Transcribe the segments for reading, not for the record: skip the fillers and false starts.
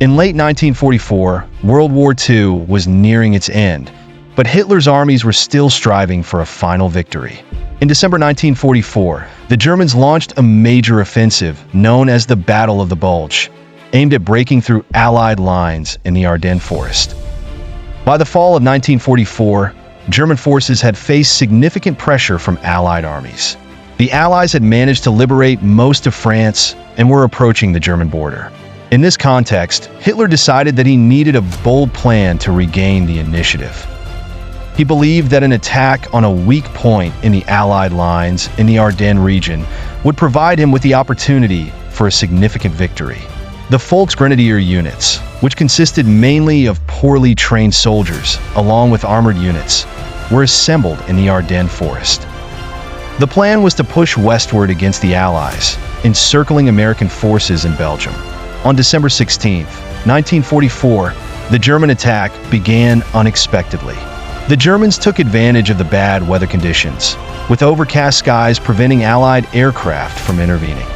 In late 1944, World War II was nearing its end, but Hitler's armies were still striving for a final victory. In December 1944, the Germans launched a major offensive known as the Battle of the Bulge, aimed at breaking through Allied lines in the Ardennes Forest. By the fall of 1944, German forces had faced significant pressure from Allied armies. The Allies had managed to liberate most of France and were approaching the German border. In this context, Hitler decided that he needed a bold plan to regain the initiative. He believed that an attack on a weak point in the Allied lines in the Ardennes region would provide him with the opportunity for a significant victory. The Volksgrenadier units, which consisted mainly of poorly trained soldiers along with armored units, were assembled in the Ardennes Forest. The plan was to push westward against the Allies, encircling American forces in Belgium. On December 16, 1944, the German attack began unexpectedly. The Germans took advantage of the bad weather conditions, with overcast skies preventing Allied aircraft from intervening.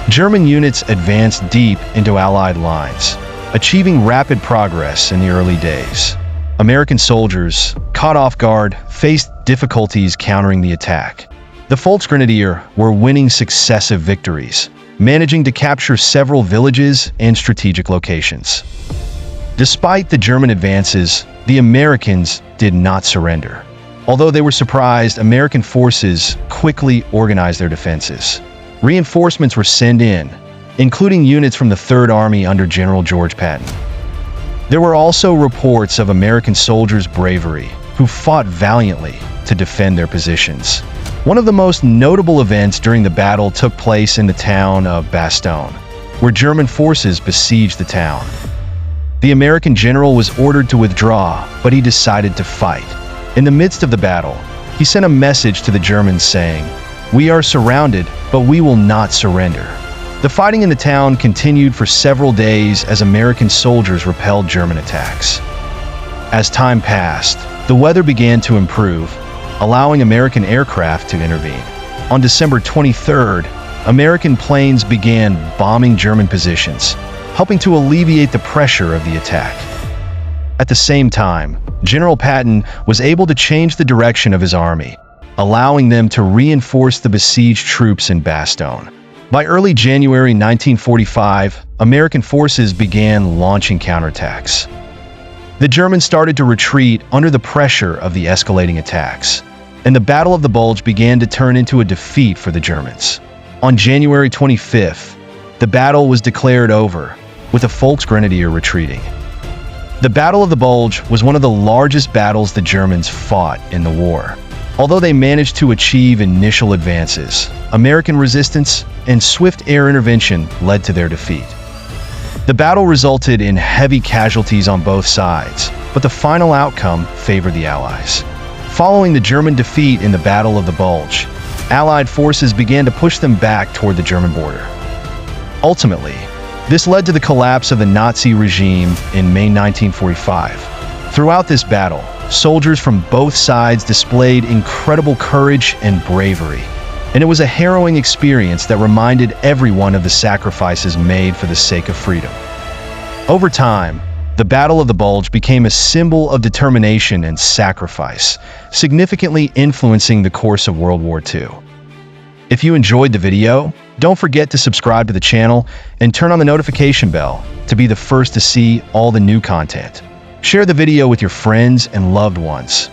German units advanced deep into Allied lines, achieving rapid progress in the early days. American soldiers, caught off guard, faced difficulties countering the attack. The Volksgrenadier were winning successive victories, managing to capture several villages and strategic locations. Despite the German advances, the Americans did not surrender. Although they were surprised, American forces quickly organized their defenses. Reinforcements were sent in, including units from the Third Army under General George Patton. There were also reports of American soldiers' bravery, who fought valiantly to defend their positions. One of the most notable events during the battle took place in the town of Bastogne, where German forces besieged the town. The American general was ordered to withdraw, but he decided to fight. In the midst of the battle, he sent a message to the Germans saying, "We are surrounded, but we will not surrender." The fighting in the town continued for several days as American soldiers repelled German attacks. As time passed, the weather began to improve, allowing American aircraft to intervene. On December 23rd, American planes began bombing German positions, helping to alleviate the pressure of the attack. At the same time, General Patton was able to change the direction of his army, allowing them to reinforce the besieged troops in Bastogne. By early January 1945, American forces began launching counterattacks. The Germans started to retreat under the pressure of the escalating attacks, and the Battle of the Bulge began to turn into a defeat for the Germans. On January 25th, the battle was declared over, with the Volksgrenadier retreating. The Battle of the Bulge was one of the largest battles the Germans fought in the war. Although they managed to achieve initial advances, American resistance and swift air intervention led to their defeat. The battle resulted in heavy casualties on both sides, but the final outcome favored the Allies. Following the German defeat in the Battle of the Bulge, Allied forces began to push them back toward the German border. Ultimately, this led to the collapse of the Nazi regime in May 1945. Throughout this battle, soldiers from both sides displayed incredible courage and bravery, and it was a harrowing experience that reminded everyone of the sacrifices made for the sake of freedom. Over time, the Battle of the Bulge became a symbol of determination and sacrifice, significantly influencing the course of World War II. If you enjoyed the video, don't forget to subscribe to the channel and turn on the notification bell to be the first to see all the new content. Share the video with your friends and loved ones,